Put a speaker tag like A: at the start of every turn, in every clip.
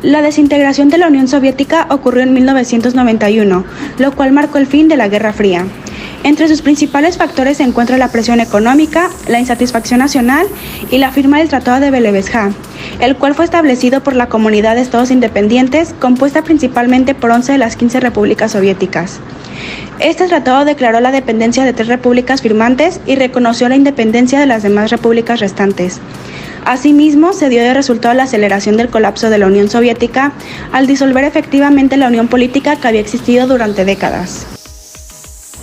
A: La desintegración de la Unión Soviética ocurrió en 1991, lo cual marcó el fin de la Guerra Fría. Entre sus principales factores se encuentra la presión económica, la insatisfacción nacional y la firma del Tratado de Belebejá, el cual fue establecido por la Comunidad de Estados Independientes, compuesta principalmente por 11 de las 15 repúblicas soviéticas. Este tratado declaró la dependencia de 3 repúblicas firmantes y reconoció la independencia de las demás repúblicas restantes. Asimismo, se dio de resultado la aceleración del colapso de la Unión Soviética al disolver efectivamente la unión política que había existido durante décadas.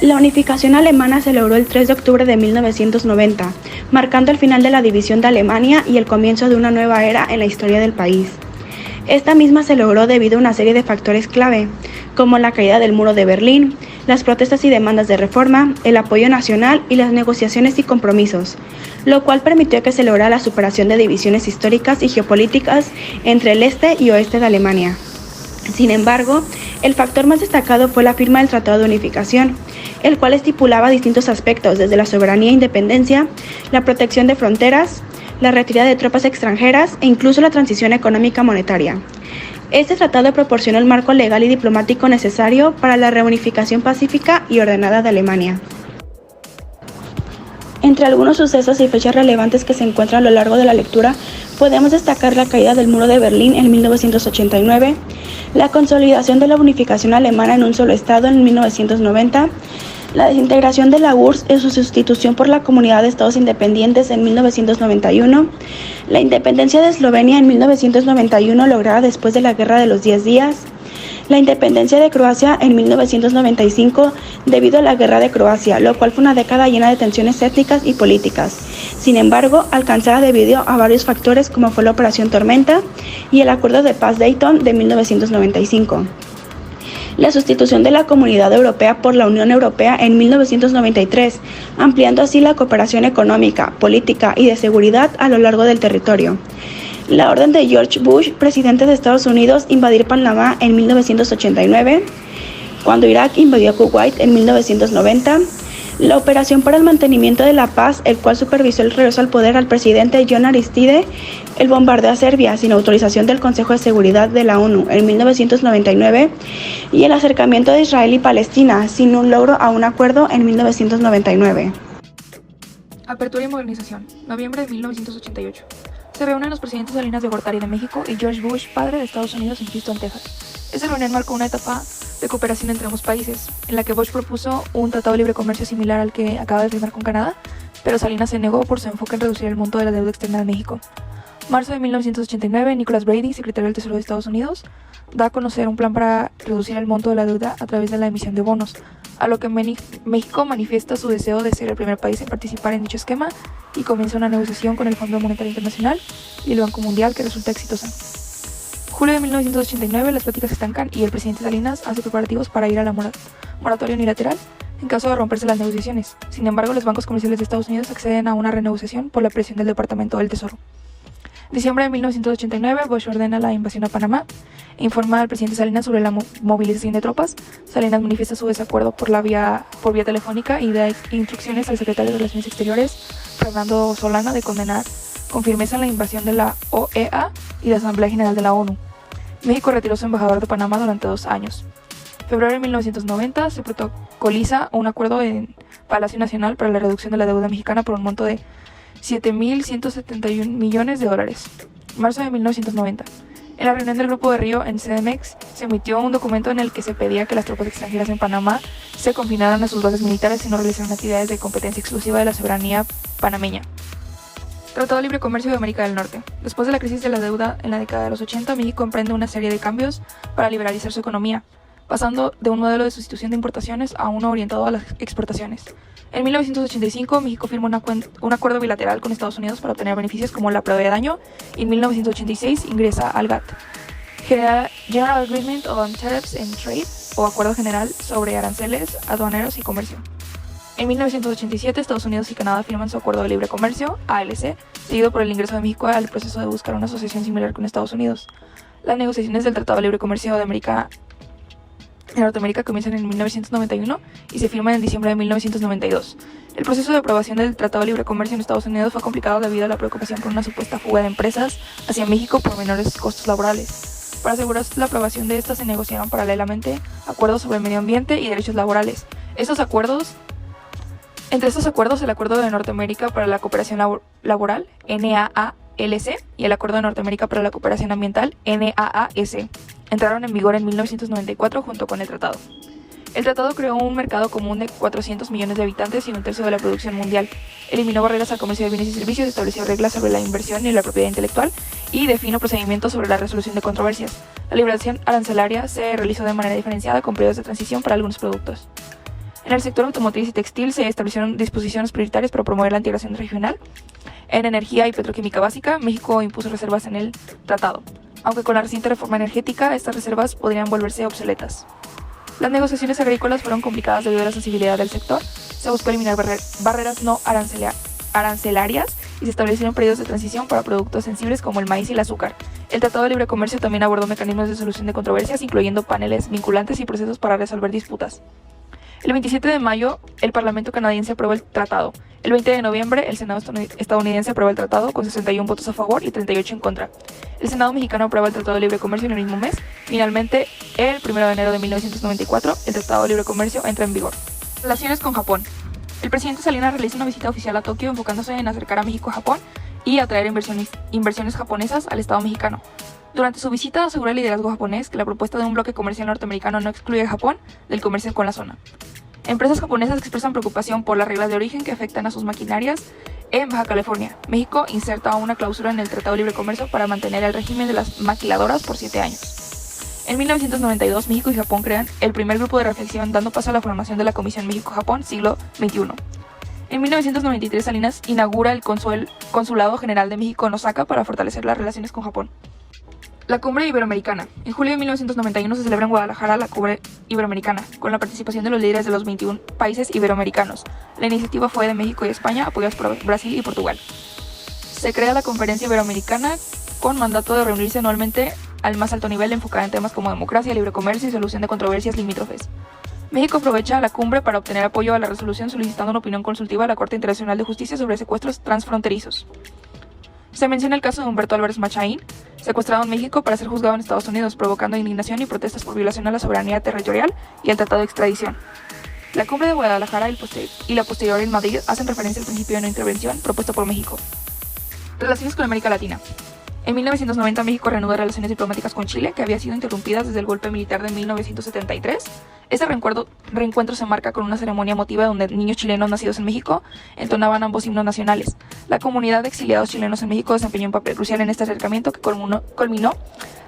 A: La unificación alemana se logró el 3 de octubre de 1990, marcando el final de la división de Alemania y el comienzo de una nueva era en la historia del país. Esta misma se logró debido a una serie de factores clave, como la caída del muro de Berlín, las protestas y demandas de reforma, el apoyo nacional y las negociaciones y compromisos, lo cual permitió que se lograra la superación de divisiones históricas y geopolíticas entre el este y oeste de Alemania. Sin embargo, el factor más destacado fue la firma del Tratado de Unificación, el cual estipulaba distintos aspectos desde la soberanía e independencia, la protección de fronteras, la retirada de tropas extranjeras e incluso la transición económica monetaria. Este tratado proporcionó el marco legal y diplomático necesario para la reunificación pacífica y ordenada de Alemania. Entre algunos sucesos y fechas relevantes que se encuentran a lo largo de la lectura, podemos destacar la caída del muro de Berlín en 1989, la consolidación de la unificación alemana en un solo estado en 1990, la desintegración de la URSS y su sustitución por la Comunidad de Estados Independientes en 1991, la independencia de Eslovenia en 1991 lograda después de la Guerra de los 10 días, la independencia de Croacia en 1995 debido a la Guerra de Croacia, lo cual fue una década llena de tensiones étnicas y políticas. Sin embargo, alcanzada debido a varios factores como fue la Operación Tormenta y el Acuerdo de Paz Dayton de 1995. La sustitución de la Comunidad Europea por la Unión Europea en 1993, ampliando así la cooperación económica, política y de seguridad a lo largo del territorio. La orden de George Bush, presidente de Estados Unidos, invadir Panamá en 1989, cuando Irak invadió Kuwait en 1990, la operación para el mantenimiento de la paz, el cual supervisó el regreso al poder al presidente John Aristide, el bombardeo a Serbia sin autorización del Consejo de Seguridad de la ONU en 1999 y el acercamiento de Israel y Palestina sin un logro a un acuerdo en 1999.
B: Apertura y modernización, noviembre de 1988. Se reúnen los presidentes Salinas de Gortari de México y George Bush, padre de Estados Unidos, en Houston, Texas. Esta reunión marcó una etapa de cooperación entre ambos países, en la que Bush propuso un tratado de libre comercio similar al que acaba de firmar con Canadá, pero Salinas se negó por su enfoque en reducir el monto de la deuda externa de México. Marzo de 1989, Nicholas Brady, secretario del Tesoro de Estados Unidos, da a conocer un plan para reducir el monto de la deuda a través de la emisión de bonos, a lo que México manifiesta su deseo de ser el primer país en participar en dicho esquema y comienza una negociación con el Fondo Monetario Internacional y el Banco Mundial que resulta exitosa. Julio de 1989, las pláticas se estancan y el presidente Salinas hace preparativos para ir a la moratoria unilateral en caso de romperse las negociaciones. Sin embargo, los bancos comerciales de Estados Unidos acceden a una renegociación por la presión del Departamento del Tesoro. Diciembre de 1989, Bush ordena la invasión a Panamá e informa al presidente Salinas sobre la movilización de tropas. Salinas manifiesta su desacuerdo por vía telefónica y da instrucciones al secretario de Relaciones Exteriores, Fernando Solana, de condenar con firmeza la invasión de la OEA y la Asamblea General de la ONU. México retiró su embajador de Panamá durante 2 años. Febrero de 1990 se protocoliza un acuerdo en Palacio Nacional para la reducción de la deuda mexicana por un monto de $7,171 millones. Marzo de 1990. En la reunión del Grupo de Río en CDMX se emitió un documento en el que se pedía que las tropas extranjeras en Panamá se confinaran a sus bases militares y no realizaran actividades de competencia exclusiva de la soberanía panameña. Tratado de Libre Comercio de América del Norte. Después de la crisis de la deuda en la década de los 80, México emprende una serie de cambios para liberalizar su economía, pasando de un modelo de sustitución de importaciones a uno orientado a las exportaciones. En 1985, México firma un acuerdo bilateral con Estados Unidos para obtener beneficios como la prueba de daño y en 1986 ingresa al GATT, General Agreement on Tariffs and Trade, o Acuerdo General sobre Aranceles, Aduaneros y Comercio. En 1987, Estados Unidos y Canadá firman su Acuerdo de Libre Comercio, ALC, seguido por el ingreso de México al proceso de buscar una asociación similar con Estados Unidos. Las negociaciones del Tratado de Libre Comercio de Norteamérica comienzan en 1991 y se firman en diciembre de 1992. El proceso de aprobación del Tratado de Libre Comercio en Estados Unidos fue complicado debido a la preocupación por una supuesta fuga de empresas hacia México por menores costos laborales. Para asegurar la aprobación de estas se negociaron paralelamente acuerdos sobre medio ambiente y derechos laborales. Entre estos acuerdos, el Acuerdo de Norteamérica para la Cooperación Laboral, NAALC, y el Acuerdo de Norteamérica para la Cooperación Ambiental, NAAS, entraron en vigor en 1994 junto con el tratado. El tratado creó un mercado común de 400 millones de habitantes y un tercio de la producción mundial, eliminó barreras al comercio de bienes y servicios, estableció reglas sobre la inversión y la propiedad intelectual y definió procedimientos sobre la resolución de controversias. La liberación arancelaria se realizó de manera diferenciada con periodos de transición para algunos productos. En el sector automotriz y textil se establecieron disposiciones prioritarias para promover la integración regional. En energía y petroquímica básica, México impuso reservas en el tratado, aunque con la reciente reforma energética estas reservas podrían volverse obsoletas. Las negociaciones agrícolas fueron complicadas debido a la sensibilidad del sector. Se buscó eliminar barreras no arancelarias y se establecieron periodos de transición para productos sensibles como el maíz y el azúcar. El Tratado de Libre Comercio también abordó mecanismos de solución de controversias, incluyendo paneles vinculantes y procesos para resolver disputas. El 27 de mayo, el Parlamento canadiense aprobó el tratado. El 20 de noviembre, el Senado estadounidense aprueba el tratado con 61 votos a favor y 38 en contra. El Senado mexicano aprueba el Tratado de Libre Comercio en el mismo mes. Finalmente, el 1 de enero de 1994, el Tratado de Libre Comercio entra en vigor. Relaciones con Japón. El presidente Salinas realiza una visita oficial a Tokio enfocándose en acercar a México a Japón y atraer inversiones japonesas al Estado mexicano. Durante su visita asegura el liderazgo japonés que la propuesta de un bloque comercial norteamericano no excluye a Japón del comercio con la zona. Empresas japonesas expresan preocupación por las reglas de origen que afectan a sus maquinarias en Baja California. México inserta una cláusula en el Tratado de Libre Comercio para mantener el régimen de las maquiladoras por 7 años. En 1992, México y Japón crean el primer grupo de reflexión, dando paso a la formación de la Comisión México-Japón siglo XXI. En 1993, Salinas inaugura el Consulado General de México en Osaka para fortalecer las relaciones con Japón. La Cumbre Iberoamericana. En julio de 1991 se celebra en Guadalajara la Cumbre Iberoamericana, con la participación de los líderes de los 21 países iberoamericanos. La iniciativa fue de México y España, apoyados por Brasil y Portugal. Se crea la Conferencia Iberoamericana con mandato de reunirse anualmente al más alto nivel, enfocada en temas como democracia, libre comercio y solución de controversias limítrofes. México aprovecha la cumbre para obtener apoyo a la resolución solicitando una opinión consultiva a la Corte Internacional de Justicia sobre secuestros transfronterizos. Se menciona el caso de Humberto Álvarez Machaín, secuestrado en México para ser juzgado en Estados Unidos, provocando indignación y protestas por violación a la soberanía territorial y el Tratado de Extradición. La cumbre de Guadalajara y la posterior en Madrid hacen referencia al principio de no intervención propuesto por México. Relaciones con América Latina. En 1990 México reanuda relaciones diplomáticas con Chile, que había sido interrumpidas desde el golpe militar de 1973. Este reencuentro se marca con una ceremonia emotiva donde niños chilenos nacidos en México entonaban ambos himnos nacionales. La comunidad de exiliados chilenos en México desempeñó un papel crucial en este acercamiento que culminó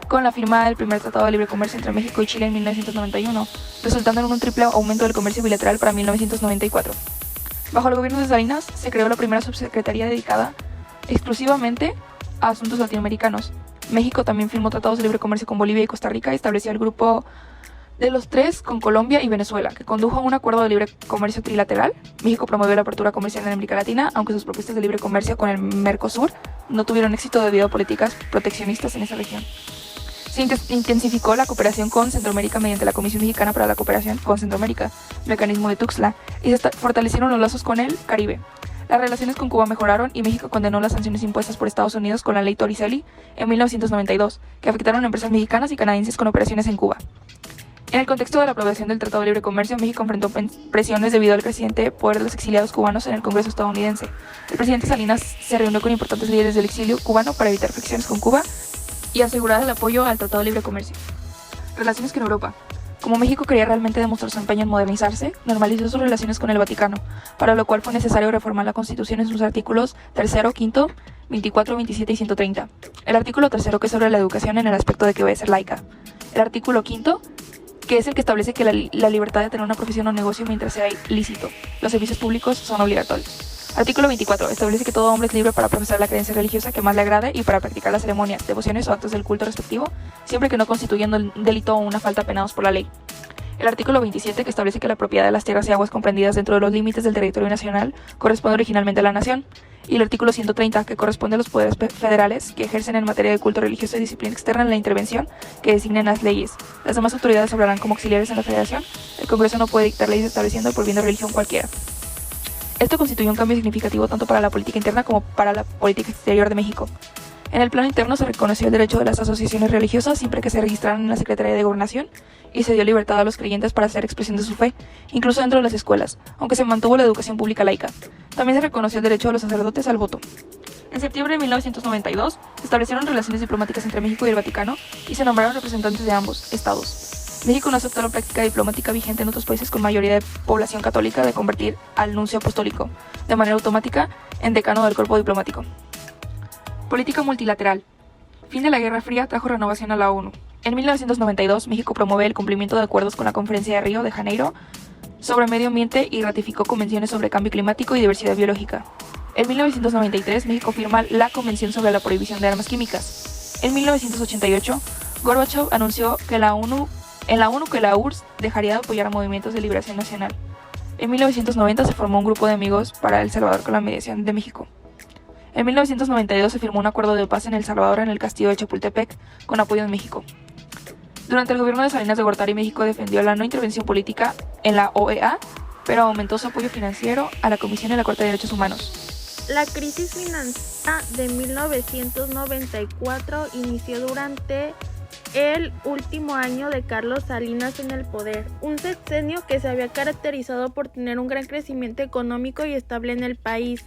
B: con la firma del primer Tratado de Libre Comercio entre México y Chile en 1991, resultando en un triple aumento del comercio bilateral para 1994. Bajo el gobierno de Salinas se creó la primera subsecretaría dedicada exclusivamente a asuntos latinoamericanos. México también firmó tratados de libre comercio con Bolivia y Costa Rica y estableció el grupo de los 3 con Colombia y Venezuela, que condujo a un acuerdo de libre comercio trilateral. México promovió la apertura comercial en América Latina, aunque sus propuestas de libre comercio con el Mercosur no tuvieron éxito debido a políticas proteccionistas en esa región. Se intensificó la cooperación con Centroamérica mediante la Comisión Mexicana para la Cooperación con Centroamérica, mecanismo de Tuxtla, y se fortalecieron los lazos con el Caribe. Las relaciones con Cuba mejoraron y México condenó las sanciones impuestas por Estados Unidos con la ley Torricelli en 1992, que afectaron a empresas mexicanas y canadienses con operaciones en Cuba. En el contexto de la aprobación del Tratado de Libre Comercio, México enfrentó presiones debido al creciente poder de los exiliados cubanos en el Congreso estadounidense. El presidente Salinas se reunió con importantes líderes del exilio cubano para evitar fricciones con Cuba y asegurar el apoyo al Tratado de Libre Comercio. Relaciones con Europa. Como México quería realmente demostrar su empeño en modernizarse, normalizó sus relaciones con el Vaticano, para lo cual fue necesario reformar la Constitución en sus artículos 3, 5, 24, 27 y 130. El artículo 3, que es sobre la educación en el aspecto de que debe ser laica. El artículo 5, que es el que establece que la libertad de tener una profesión o negocio mientras sea lícito. Los servicios públicos son obligatorios. Artículo 24. Establece que todo hombre es libre para profesar la creencia religiosa que más le agrade y para practicar las ceremonias, devociones o actos del culto respectivo, siempre que no constituyendo un delito o una falta penados por la ley. El artículo 27, que establece que la propiedad de las tierras y aguas comprendidas dentro de los límites del territorio nacional corresponde originalmente a la nación. Y el artículo 130, que corresponde a los poderes federales que ejercen en materia de culto religioso y disciplina externa en la intervención que designen las leyes. Las demás autoridades obrarán como auxiliares en la federación. El Congreso no puede dictar leyes estableciendo el prohibiendo religión cualquiera. Esto constituyó un cambio significativo tanto para la política interna como para la política exterior de México. En el plano interno se reconoció el derecho de las asociaciones religiosas siempre que se registraran en la Secretaría de Gobernación y se dio libertad a los creyentes para hacer expresión de su fe, incluso dentro de las escuelas, aunque se mantuvo la educación pública laica. También se reconoció el derecho de los sacerdotes al voto. En septiembre de 1992 se establecieron relaciones diplomáticas entre México y el Vaticano y se nombraron representantes de ambos estados. México no aceptó la práctica diplomática vigente en otros países con mayoría de población católica de convertir al nuncio apostólico de manera automática en decano del cuerpo diplomático. Política multilateral. Fin de la Guerra Fría trajo renovación a la ONU. En 1992, México promueve el cumplimiento de acuerdos con la Conferencia de Río de Janeiro sobre medio ambiente y ratificó convenciones sobre cambio climático y diversidad biológica. En 1993, México firma la Convención sobre la Prohibición de Armas Químicas. En 1988, Gorbachev anunció que la URSS dejaría de apoyar a movimientos de liberación nacional. En 1990 se formó un grupo de amigos para El Salvador con la mediación de México. En 1992 se firmó un acuerdo de paz en El Salvador en el castillo de Chapultepec con apoyo de México. Durante el gobierno de Salinas de Gortari, México defendió la no intervención política en la OEA, pero aumentó su apoyo financiero a la Comisión y la Corte de Derechos Humanos.
C: La crisis financiera de 1994 inició durante el último año de Carlos Salinas en el poder, un sexenio que se había caracterizado por tener un gran crecimiento económico y estable en el país.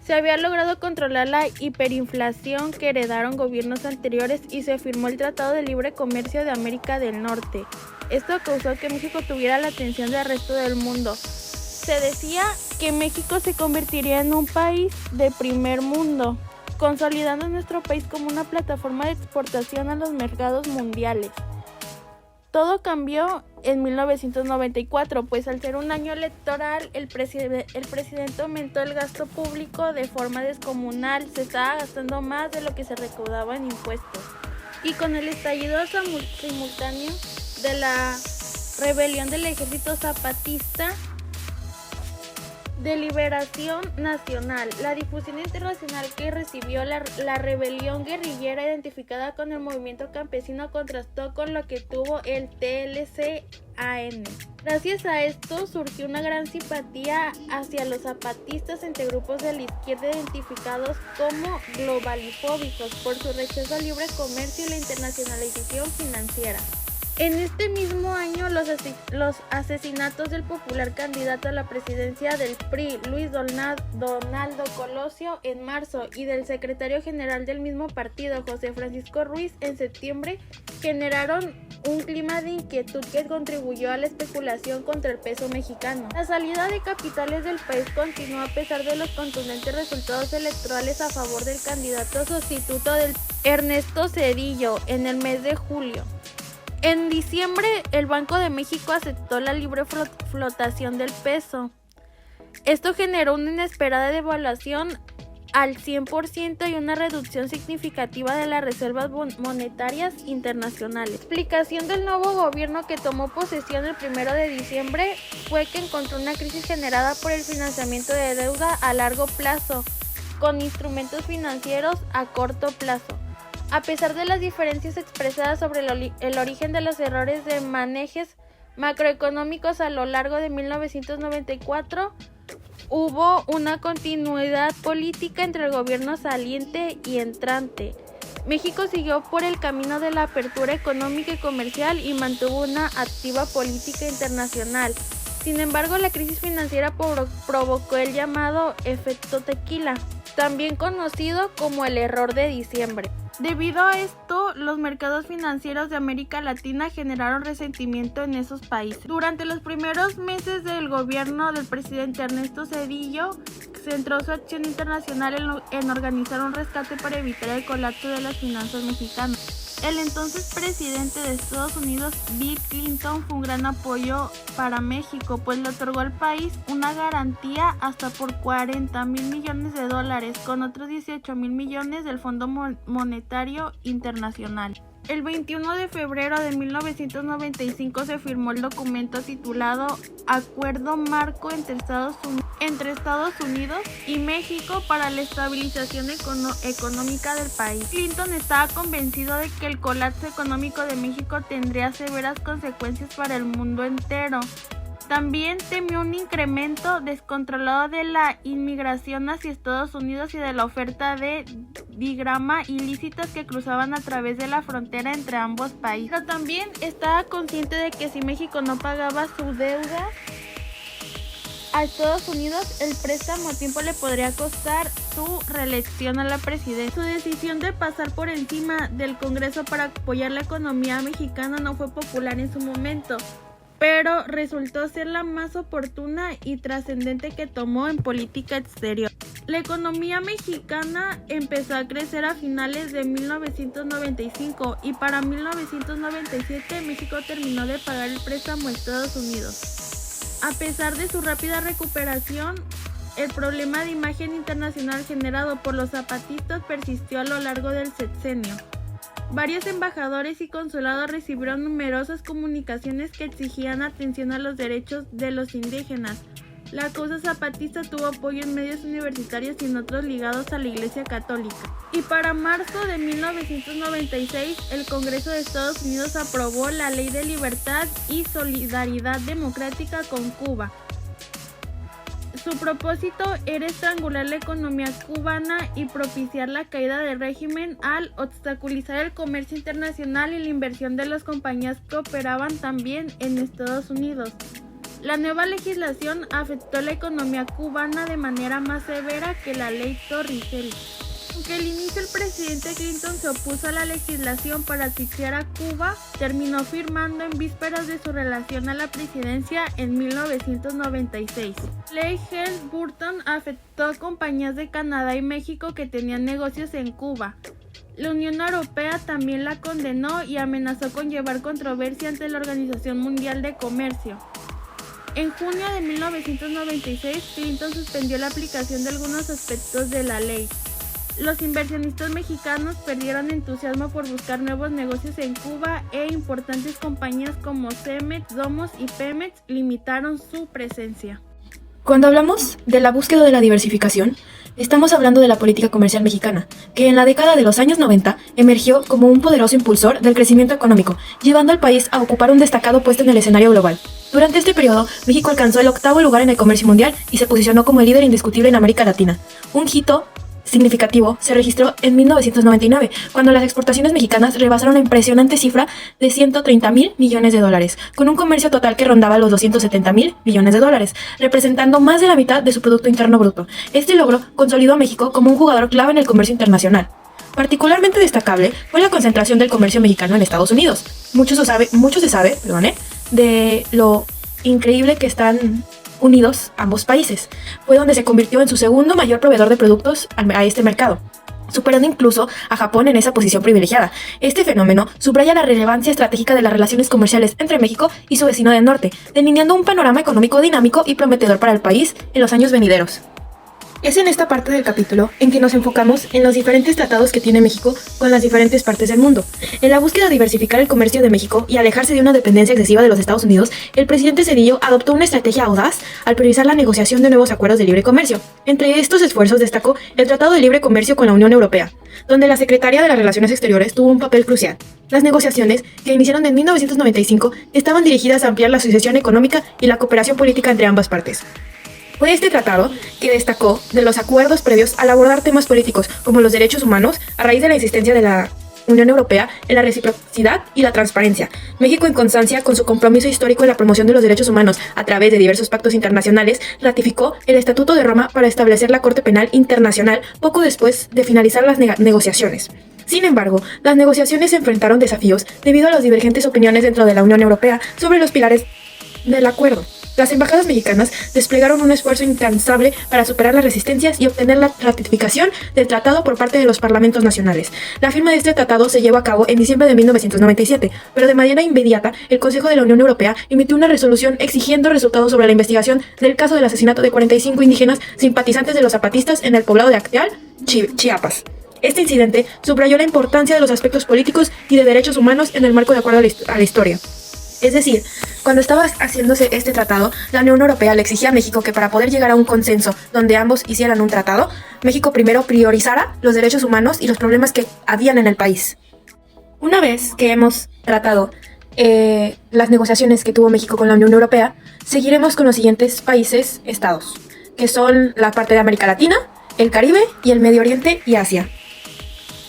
C: Se había logrado controlar la hiperinflación que heredaron gobiernos anteriores y se firmó el Tratado de Libre Comercio de América del Norte. Esto causó que México tuviera la atención del resto del mundo. Se decía que México se convertiría en un país de primer mundo, consolidando nuestro país como una plataforma de exportación a los mercados mundiales. Todo cambió en 1994, pues al ser un año electoral, el presidente aumentó el gasto público de forma descomunal, se estaba gastando más de lo que se recaudaba en impuestos. Y con el estallido simultáneo de la rebelión del Ejército Zapatista de Liberación Nacional, la difusión internacional que recibió la rebelión guerrillera identificada con el movimiento campesino contrastó con lo que tuvo el TLC-AN. Gracias a esto surgió una gran simpatía hacia los zapatistas entre grupos de la izquierda identificados como globalifóbicos por su rechazo al libre comercio y la internacionalización financiera. En este mismo año, los asesinatos del popular candidato a la presidencia del PRI, Luis Donaldo Colosio, en marzo, y del secretario general del mismo partido, José Francisco Ruiz, en septiembre, generaron un clima de inquietud que contribuyó a la especulación contra el peso mexicano. La salida de capitales del país continuó a pesar de los contundentes resultados electorales a favor del candidato sustituto del Ernesto Zedillo en el mes de julio. En diciembre, el Banco de México aceptó la libre flotación del peso. Esto generó una inesperada devaluación al 100% y una reducción significativa de las reservas monetarias internacionales. La explicación del nuevo gobierno que tomó posesión el 1 de diciembre fue que encontró una crisis generada por el financiamiento de deuda a largo plazo, con instrumentos financieros a corto plazo. A pesar de las diferencias expresadas sobre el origen de los errores de manejos macroeconómicos a lo largo de 1994, hubo una continuidad política entre el gobierno saliente y entrante. México siguió por el camino de la apertura económica y comercial y mantuvo una activa política internacional. Sin embargo, la crisis financiera provocó el llamado efecto tequila, también conocido como el error de diciembre. Debido a esto, los mercados financieros de América Latina generaron resentimiento en esos países. Durante los primeros meses del gobierno del presidente Ernesto Zedillo, centró su acción internacional en organizar un rescate para evitar el colapso de las finanzas mexicanas. El entonces presidente de Estados Unidos, Bill Clinton, fue un gran apoyo para México, pues le otorgó al país una garantía hasta por $40,000 millones, con otros $18,000 millones del Fondo Monetario Internacional. El 21 de febrero de 1995 se firmó el documento titulado Acuerdo Marco entre Estados Unidos y México para la estabilización económica del país. Clinton estaba convencido de que el colapso económico de México tendría severas consecuencias para el mundo entero. También temió un incremento descontrolado de la inmigración hacia Estados Unidos y de la oferta de digrama ilícitas que cruzaban a través de la frontera entre ambos países. Pero también estaba consciente de que si México no pagaba su deuda a Estados Unidos, el préstamo a tiempo le podría costar su reelección a la presidencia. Su decisión de pasar por encima del Congreso para apoyar la economía mexicana no fue popular en su momento, pero resultó ser la más oportuna y trascendente que tomó en política exterior. La economía mexicana empezó a crecer a finales de 1995 y para 1997 México terminó de pagar el préstamo a Estados Unidos. A pesar de su rápida recuperación, el problema de imagen internacional generado por los zapatistas persistió a lo largo del sexenio. Varios embajadores y consulados recibieron numerosas comunicaciones que exigían atención a los derechos de los indígenas. La causa zapatista tuvo apoyo en medios universitarios y en otros ligados a la Iglesia Católica. Y para marzo de 1996, el Congreso de Estados Unidos aprobó la Ley de Libertad y Solidaridad Democrática con Cuba. Su propósito era estrangular la economía cubana y propiciar la caída del régimen al obstaculizar el comercio internacional y la inversión de las compañías que operaban también en Estados Unidos. La nueva legislación afectó la economía cubana de manera más severa que la ley Torricelli. Aunque al inicio el presidente Clinton se opuso a la legislación para asfixiar a Cuba, terminó firmando en vísperas de su relación a la presidencia en 1996. La ley Helms-Burton afectó a compañías de Canadá y México que tenían negocios en Cuba. La Unión Europea también la condenó y amenazó con llevar controversia ante la Organización Mundial de Comercio. En junio de 1996, Clinton suspendió la aplicación de algunos aspectos de la ley. Los inversionistas mexicanos perdieron entusiasmo por buscar nuevos negocios en Cuba e importantes compañías como Cemex, Domos y Pemex limitaron su presencia.
B: Cuando hablamos de la búsqueda de la diversificación, estamos hablando de la política comercial mexicana, que en la década de los años 90 emergió como un poderoso impulsor del crecimiento económico, llevando al país a ocupar un destacado puesto en el escenario global. Durante este periodo, México alcanzó el 8º lugar en el comercio mundial y se posicionó como el líder indiscutible en América Latina. Un hito significativo se registró en 1999, cuando las exportaciones mexicanas rebasaron la impresionante cifra de $130,000 millones, con un comercio total que rondaba los $270,000 millones, representando más de la mitad de su Producto Interno Bruto. Este logro consolidó a México como un jugador clave en el comercio internacional. Particularmente destacable fue la concentración del comercio mexicano en Estados Unidos. Mucho se sabe de lo increíble que están unidos ambos países. Fue donde se convirtió en su segundo mayor proveedor de productos a este mercado, superando incluso a Japón en esa posición privilegiada. Este fenómeno subraya la relevancia estratégica de las relaciones comerciales entre México y su vecino del norte, delineando un panorama económico dinámico y prometedor para el país en los años venideros. Es en esta parte del capítulo en que nos enfocamos en los diferentes tratados que tiene México con las diferentes partes del mundo. En la búsqueda de diversificar el comercio de México y alejarse de una dependencia excesiva de los Estados Unidos, el presidente Zedillo adoptó una estrategia audaz al priorizar la negociación de nuevos acuerdos de libre comercio. Entre estos esfuerzos destacó el Tratado de Libre Comercio con la Unión Europea, donde la Secretaría de las Relaciones Exteriores tuvo un papel crucial. Las negociaciones, que iniciaron en 1995, estaban dirigidas a ampliar la asociación económica y la cooperación política entre ambas partes. Fue este tratado que destacó de los acuerdos previos al abordar temas políticos como los derechos humanos a raíz de la existencia de la Unión Europea en la reciprocidad y la transparencia. México, en constancia con su compromiso histórico en la promoción de los derechos humanos a través de diversos pactos internacionales, ratificó el Estatuto de Roma para establecer la Corte Penal Internacional poco después de finalizar las negociaciones. Sin embargo, las negociaciones se enfrentaron desafíos debido a las divergentes opiniones dentro de la Unión Europea sobre los pilares del acuerdo. Las embajadas mexicanas desplegaron un esfuerzo incansable para superar las resistencias y obtener la ratificación del tratado por parte de los parlamentos nacionales. La firma de este tratado se llevó a cabo en diciembre de 1997, pero de manera inmediata el Consejo de la Unión Europea emitió una resolución exigiendo resultados sobre la investigación del caso del asesinato de 45 indígenas simpatizantes de los zapatistas en el poblado de Acteal, Chiapas. Este incidente subrayó la importancia de los aspectos políticos y de derechos humanos en el marco de acuerdo a la historia. Es decir, cuando estaba haciéndose este tratado, la Unión Europea le exigía a México que para poder llegar a un consenso donde ambos hicieran un tratado, México primero priorizara los derechos humanos y los problemas que habían en el país. Una vez que hemos tratado las negociaciones que tuvo México con la Unión Europea, seguiremos con los siguientes países, estados, que son la parte de América Latina, el Caribe y el Medio Oriente y Asia.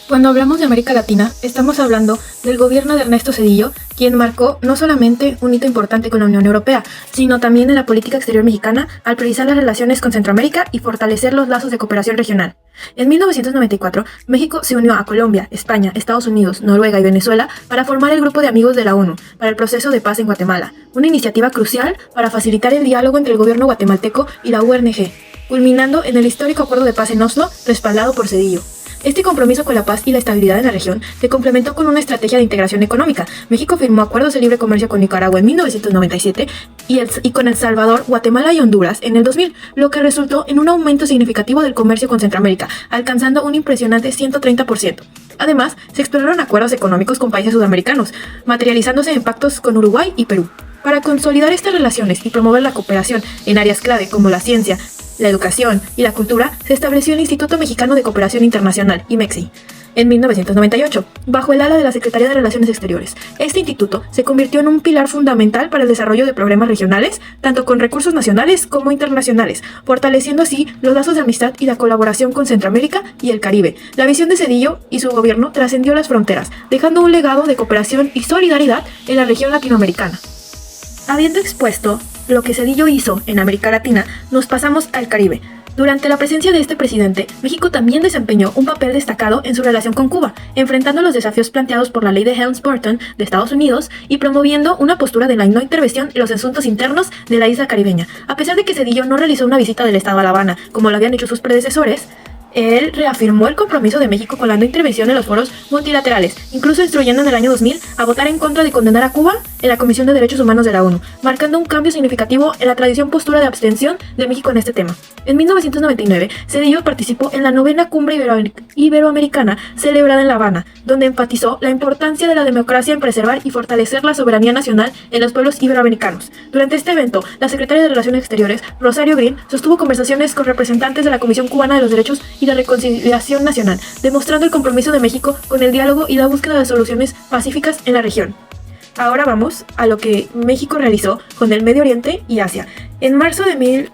B: Cuando hablamos de América Latina, estamos hablando del gobierno de Ernesto Zedillo, quien marcó no solamente un hito importante con la Unión Europea, sino también en la política exterior mexicana al priorizar las relaciones con Centroamérica y fortalecer los lazos de cooperación regional. En 1994, México se unió a Colombia, España, Estados Unidos, Noruega y Venezuela para formar el Grupo de Amigos de la ONU para el proceso de paz en Guatemala, una iniciativa crucial para facilitar el diálogo entre el gobierno guatemalteco y la UNG, culminando en el histórico Acuerdo de Paz en Oslo, respaldado por Zedillo. Este compromiso con la paz y la estabilidad en la región se complementó con una estrategia de integración económica. México firmó acuerdos de libre comercio con Nicaragua en 1997 y con El Salvador, Guatemala y Honduras en el 2000, lo que resultó en un aumento significativo del comercio con Centroamérica, alcanzando un impresionante 130%. Además, se exploraron acuerdos económicos con países sudamericanos, materializándose en pactos con Uruguay y Perú. Para consolidar estas relaciones y promover la cooperación en áreas clave como la ciencia, la educación y la cultura, se estableció el Instituto Mexicano de Cooperación Internacional, IMEXI, en 1998, bajo el ala de la Secretaría de Relaciones Exteriores. Este instituto se convirtió en un pilar fundamental para el desarrollo de programas regionales, tanto con recursos nacionales como internacionales, fortaleciendo así los lazos de amistad y la colaboración con Centroamérica y el Caribe. La visión de Zedillo y su gobierno trascendió las fronteras, dejando un legado de cooperación y solidaridad en la región latinoamericana. Habiendo expuesto lo que Zedillo hizo en América Latina, nos pasamos al Caribe. Durante la presencia de este presidente, México también desempeñó un papel destacado en su relación con Cuba, enfrentando los desafíos planteados por la ley de Helms-Burton de Estados Unidos y promoviendo una postura de la no intervención en los asuntos internos de la isla caribeña. A pesar de que Zedillo no realizó una visita del Estado a La Habana, como lo habían hecho sus predecesores, él reafirmó el compromiso de México con la no intervención en los foros multilaterales, incluso instruyendo en el año 2000 a votar en contra de condenar a Cuba en la Comisión de Derechos Humanos de la ONU, marcando un cambio significativo en la tradición postura de abstención de México en este tema. En 1999, Zedillo participó en la 9ª Cumbre Iberoamericana celebrada en La Habana, donde enfatizó la importancia de la democracia en preservar y fortalecer la soberanía nacional en los pueblos iberoamericanos. Durante este evento, la secretaria de Relaciones Exteriores, Rosario Green, sostuvo conversaciones con representantes de la Comisión Cubana de los Derechos y la Reconciliación Nacional, demostrando el compromiso de México con el diálogo y la búsqueda de soluciones pacíficas en la región. Ahora vamos a lo que México realizó con el Medio Oriente y Asia. En marzo del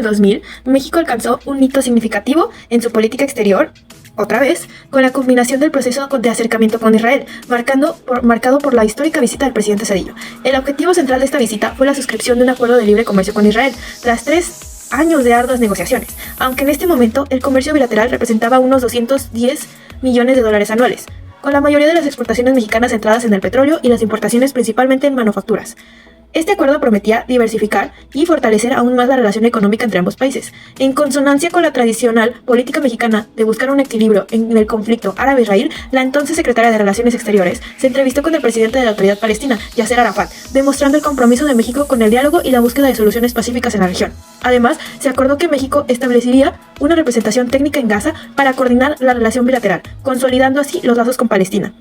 B: 2000, México alcanzó un hito significativo en su política exterior, otra vez, con la culminación del proceso de acercamiento con Israel, marcado por la histórica visita del presidente Zedillo. El objetivo central de esta visita fue la suscripción de un acuerdo de libre comercio con Israel, tras 3 años de arduas negociaciones, aunque en este momento el comercio bilateral representaba unos 210 millones de dólares anuales, con la mayoría de las exportaciones mexicanas centradas en el petróleo y las importaciones principalmente en manufacturas. Este acuerdo prometía diversificar y fortalecer aún más la relación económica entre ambos países, en consonancia con la tradicional política mexicana de buscar un equilibrio en el conflicto árabe-israelí. La entonces secretaria de Relaciones Exteriores se entrevistó con el presidente de la Autoridad Palestina, Yasser Arafat, demostrando el compromiso de México con el diálogo y la búsqueda de soluciones pacíficas en la región. Además, se acordó que México establecería una representación técnica en Gaza para coordinar la relación bilateral, consolidando así los lazos con Palestina.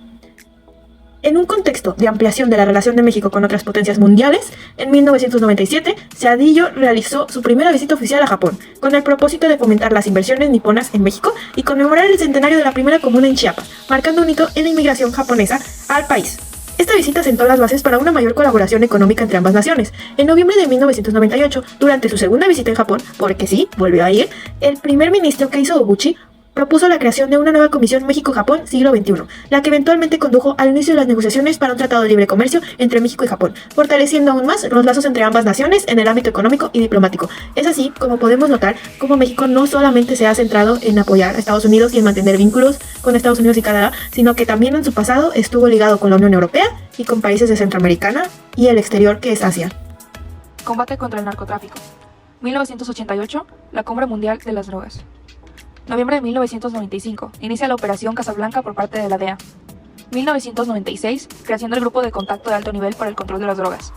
B: En un contexto de ampliación de la relación de México con otras potencias mundiales, en 1997, Zedillo realizó su primera visita oficial a Japón, con el propósito de fomentar las inversiones niponas en México y conmemorar el centenario de la primera comuna en Chiapas, marcando un hito en la inmigración japonesa al país. Esta visita sentó las bases para una mayor colaboración económica entre ambas naciones. En noviembre de 1998, durante su segunda visita en Japón, porque sí, volvió a ir, el primer ministro Keizo Oguchi propuso la creación de una nueva comisión México-Japón siglo XXI, la que eventualmente condujo al inicio de las negociaciones para un tratado de libre comercio entre México y Japón, fortaleciendo aún más los lazos entre ambas naciones en el ámbito económico y diplomático. Es así como podemos notar cómo México no solamente se ha centrado en apoyar a Estados Unidos y en mantener vínculos con Estados Unidos y Canadá, sino que también en su pasado estuvo ligado con la Unión Europea y con países de Centroamericana y el exterior, que es Asia. Combate contra el narcotráfico. 1988, la Cumbre Mundial de las Drogas. Noviembre de 1995, inicia la Operación Casablanca por parte de la DEA. 1996, creación del Grupo de Contacto de Alto Nivel para el Control de las Drogas.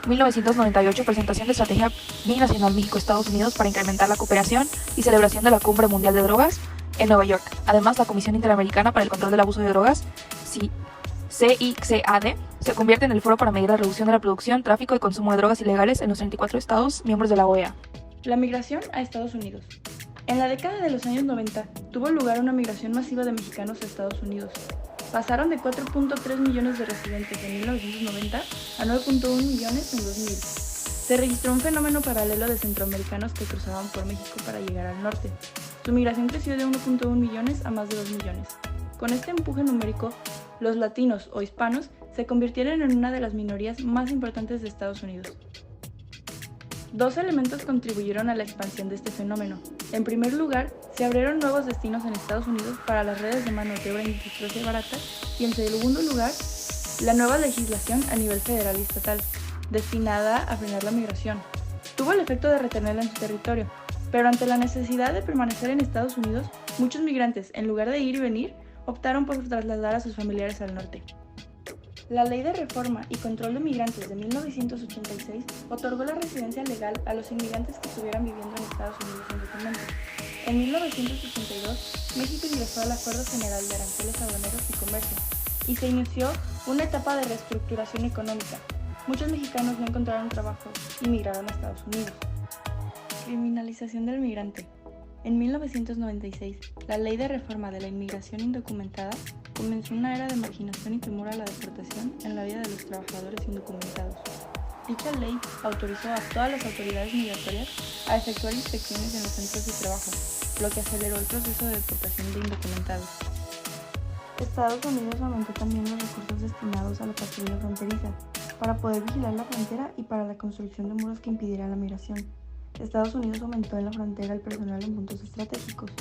B: 1998, presentación de estrategia binacional México-Estados Unidos para incrementar la cooperación y celebración de la Cumbre Mundial de Drogas en Nueva York. Además, la Comisión Interamericana para el Control del Abuso de Drogas, CICAD, se convierte en el foro para medir la reducción de la producción, tráfico y consumo de drogas ilegales en los 34 estados miembros de la OEA.
A: La migración a Estados Unidos. En la década de los años 90 tuvo lugar una migración masiva de mexicanos a Estados Unidos.
D: Pasaron de 4.3 millones de residentes en 1990 a 9.1 millones en 2000. Se registró un fenómeno paralelo de centroamericanos que cruzaban por México para llegar al norte. Su migración creció de 1.1 millones a más de 2 millones. Con este empuje numérico, los latinos o hispanos se convirtieron en una de las minorías más importantes de Estados Unidos. Dos elementos contribuyeron a la expansión de este fenómeno. En primer lugar, se abrieron nuevos destinos en Estados Unidos para las redes de mano de obra industriosa y barata, y en segundo lugar, la nueva legislación a nivel federal y estatal, destinada a frenar la migración. Tuvo el efecto de retenerla en su territorio, pero ante la necesidad de permanecer en Estados Unidos, muchos migrantes, en lugar de ir y venir, optaron por trasladar a sus familiares al norte. La Ley de Reforma y Control de Migrantes de 1986 otorgó la residencia legal a los inmigrantes que estuvieran viviendo en Estados Unidos sin documentos. En 1982, México ingresó al Acuerdo General de Aranceles Aduaneros y Comercio, y se inició una etapa de reestructuración económica. Muchos mexicanos no encontraron trabajo y migraron a Estados Unidos. Criminalización del migrante. En 1996, la Ley de Reforma de la Inmigración Indocumentada comenzó una era de marginación y temor a la deportación en la vida de los trabajadores indocumentados. Dicha ley autorizó a todas las autoridades migratorias a efectuar inspecciones en los centros de trabajo, lo que aceleró el proceso de deportación de indocumentados. Estados Unidos aumentó también los recursos destinados a la patrulla fronteriza, para poder vigilar la frontera y para la construcción de muros que impidieran la migración. Estados Unidos aumentó en la frontera el personal en puntos estratégicos.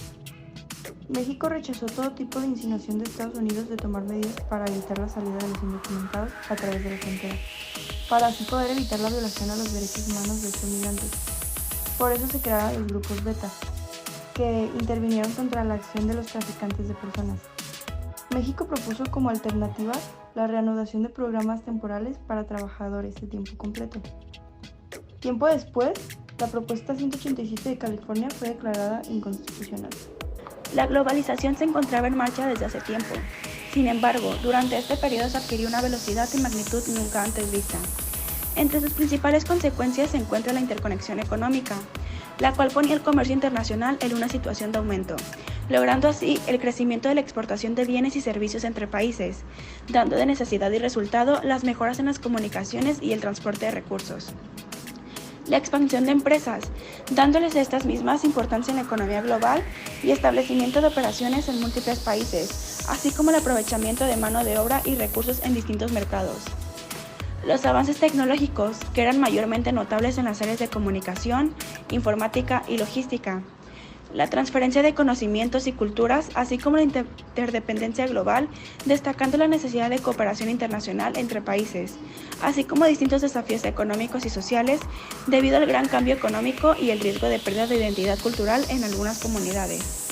D: México rechazó todo tipo de insinuación de Estados Unidos de tomar medidas para evitar la salida de los indocumentados a través de la frontera, para así poder evitar la violación a los derechos humanos de estos migrantes. Por eso se crearon los grupos Beta, que intervinieron contra la acción de los traficantes de personas. México propuso como alternativa la reanudación de programas temporales para trabajadores de tiempo completo. Tiempo después, la propuesta 187 de California fue declarada inconstitucional.
A: La globalización se encontraba en marcha desde hace tiempo. Sin embargo, durante este periodo se adquirió una velocidad y magnitud nunca antes vista. Entre sus principales consecuencias se encuentra la interconexión económica, la cual ponía el comercio internacional en una situación de aumento, logrando así el crecimiento de la exportación de bienes y servicios entre países, dando de necesidad y resultado las mejoras en las comunicaciones y el transporte de recursos. La expansión de empresas, dándoles a estas mismas importancia en la economía global y establecimiento de operaciones en múltiples países, así como el aprovechamiento de mano de obra y recursos en distintos mercados. Los avances tecnológicos, que eran mayormente notables en las áreas de comunicación, informática y logística. La transferencia de conocimientos y culturas, así como la interdependencia global, destacando la necesidad de cooperación internacional entre países, así como distintos desafíos económicos y sociales debido al gran cambio económico y el riesgo de pérdida de identidad cultural en algunas comunidades.